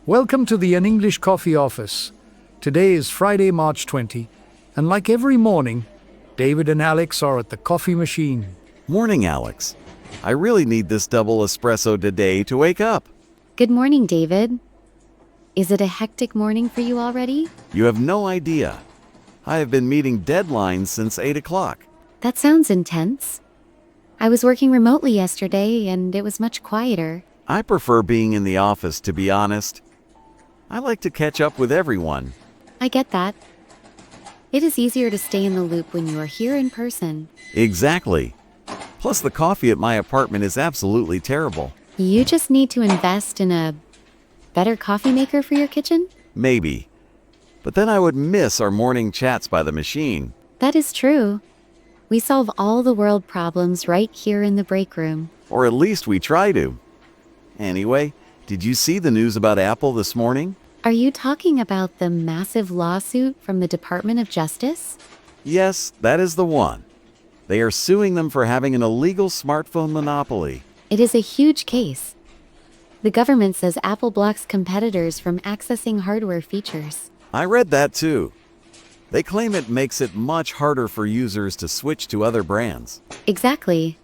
Welcome to the An English Coffee office. Today is Friday, March 20, and like every morning, David and Alex are at the coffee machine. Morning, Alex. I really need this double espresso today to wake up. Good morning, David. Is it a hectic morning for you already? You have no idea. I have been meeting deadlines since 8 o'clock. That sounds intense. I was working remotely yesterday and it was much quieter. I prefer being in the office, to be honest. I like to catch up with everyone. I get that. It is easier to stay in the loop when you are here in person. Exactly. Plus, the coffee at my apartment is absolutely terrible. You just need to invest in a better coffee maker for your kitchen? Maybe. But then I would miss our morning chats by the machine. That is true. We solve all the world problems right here in the break room. Or at least we try to. Anyway, did you see the news about Apple this morning? Are you talking about the massive lawsuit from the Department of Justice? Yes, that is the one. They are suing them for having an illegal smartphone monopoly. It is a huge case. The government says Apple blocks competitors from accessing hardware features. I read that too. They claim it makes it much harder for users to switch to other brands. Exactly.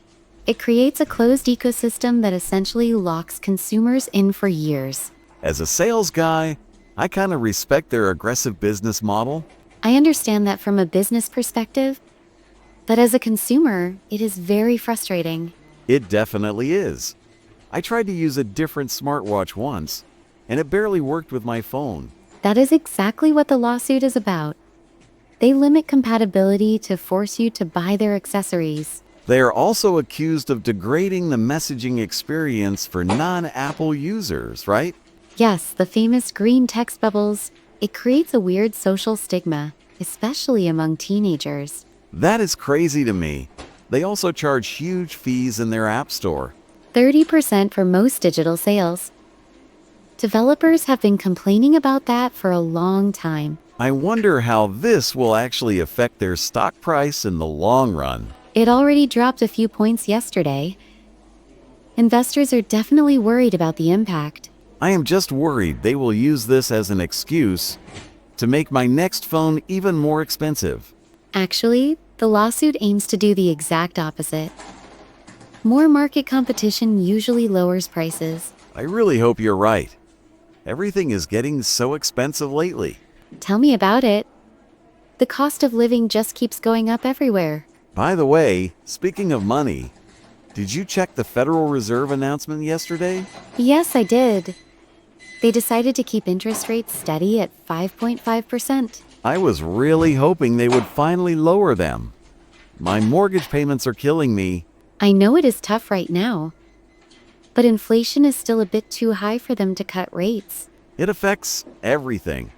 It creates a closed ecosystem that essentially locks consumers in for years. As a sales guy, I kind of respect their aggressive business model. I understand that from a business perspective, but as a consumer, it is very frustrating. It definitely is. I tried to use a different smartwatch once, and it barely worked with my phone. That is exactly what the lawsuit is about. They limit compatibility to force you to buy their accessories. They are also accused of degrading the messaging experience for non-Apple users, right? Yes, the famous green text bubbles. It creates a weird social stigma, especially among teenagers. That is crazy to me. They also charge huge fees in their app store. 30% for most digital sales. Developers have been complaining about that for a long time. I wonder how this will actually affect their stock price in the long run. It already dropped a few points yesterday. Investors are definitely worried about the impact. I am just worried they will use this as an excuse to make my next phone even more expensive. Actually, the lawsuit aims to do the exact opposite. More market competition usually lowers prices. I really hope you're right. Everything is getting so expensive lately. Tell me about it. The cost of living just keeps going up everywhere. By the way, speaking of money, did you check the Federal Reserve announcement yesterday? Yes, I did. They decided to keep interest rates steady at 5.5%. I was really hoping they would finally lower them. My mortgage payments are killing me. I know it is tough right now, but inflation is still a bit too high for them to cut rates. It affects everything.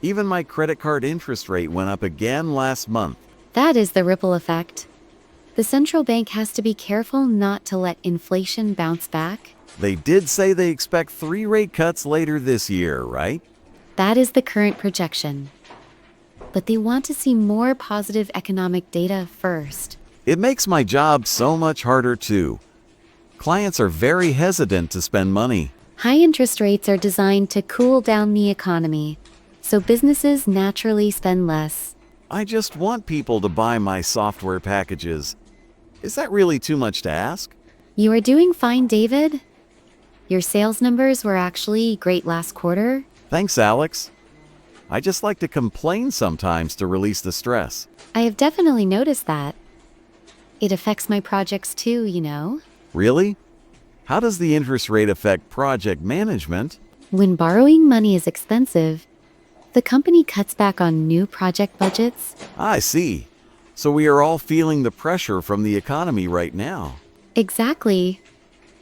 Even my credit card interest rate went up again last month. That is the ripple effect. The central bank has to be careful not to let inflation bounce back. They did say they expect 3 rate cuts later this year, right? That is the current projection. But they want to see more positive economic data first. It makes my job so much harder too. Clients are very hesitant to spend money. High interest rates are designed to cool down the economy, so businesses naturally spend less. I just want people to buy my software packages. Is that really too much to ask? You are doing fine, David. Your sales numbers were actually great last quarter. Thanks, Alex. I just like to complain sometimes to release the stress. I have definitely noticed that. It affects my projects too, you know. Really? How does the interest rate affect project management? When borrowing money is expensive, the company cuts back on new project budgets. I see. So we are all feeling the pressure from the economy right now. Exactly.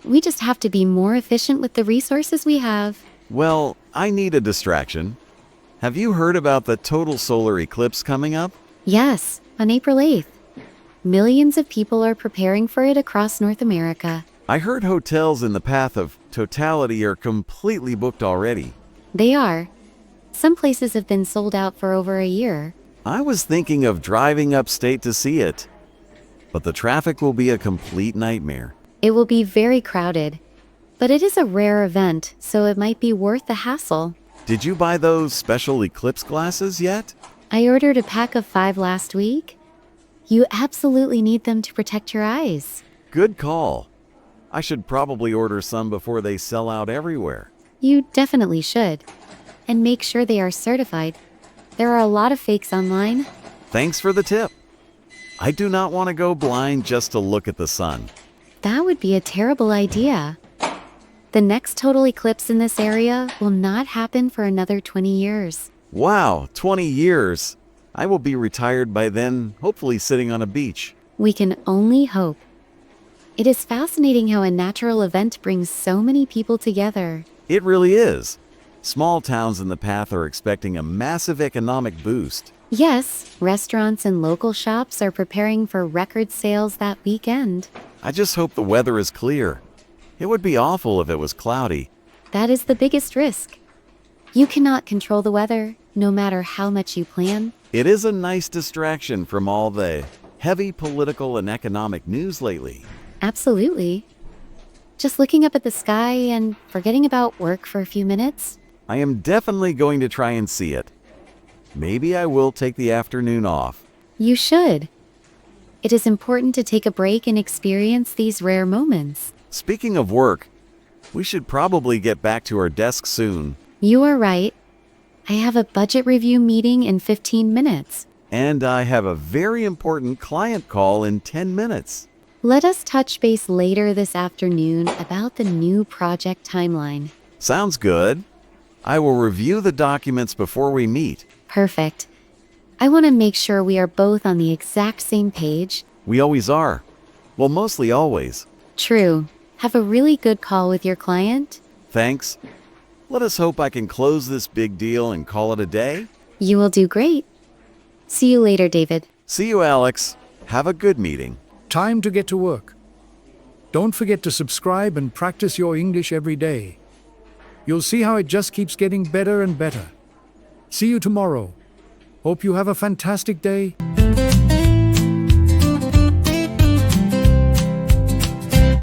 We just have to be more efficient with the resources we have. Well, I need a distraction. Have you heard about the total solar eclipse coming up? Yes, on April 8th. Millions of people are preparing for it across North America. I heard hotels in the path of totality are completely booked already. They are. Some places have been sold out for over a year. I was thinking of driving upstate to see it, but the traffic will be a complete nightmare. It will be very crowded. but it is a rare event, so it might be worth the hassle. Did you buy those special eclipse glasses yet? I ordered a pack of 5 last week. You absolutely need them to protect your eyes. Good call. I should probably order some before they sell out everywhere. You definitely should. And make sure they are certified. There are a lot of fakes online. Thanks for the tip. I do not want to go blind just to look at the sun. That would be a terrible idea. The next total eclipse in this area will not happen for another 20 years. Wow, 20 years. I will be retired by then, hopefully sitting on a beach. We can only hope. It is fascinating how a natural event brings so many people together. It really is. Small towns in the path are expecting a massive economic boost. Yes, restaurants and local shops are preparing for record sales that weekend. I just hope the weather is clear. It would be awful if it was cloudy. That is the biggest risk. You cannot control the weather, no matter how much you plan. It is a nice distraction from all the heavy political and economic news lately. Absolutely. Just looking up at the sky and forgetting about work for a few minutes. I am definitely going to try and see it. Maybe I will take the afternoon off. You should. It is important to take a break and experience these rare moments. Speaking of work, we should probably get back to our desks soon. You are right. I have a budget review meeting in 15 minutes. And I have a very important client call in 10 minutes. Let us touch base later this afternoon about the new project timeline. Sounds good. I will review the documents before we meet. Perfect. I want to make sure we are both on the exact same page. We always are. Well, mostly always. True. Have a really good call with your client. Thanks. Let us hope I can close this big deal and call it a day. You will do great. See you later, David. See you, Alex. Have a good meeting. Time to get to work. Don't forget to subscribe and practice your English every day. You'll see how it just keeps getting better and better. See you tomorrow. Hope you have a fantastic day.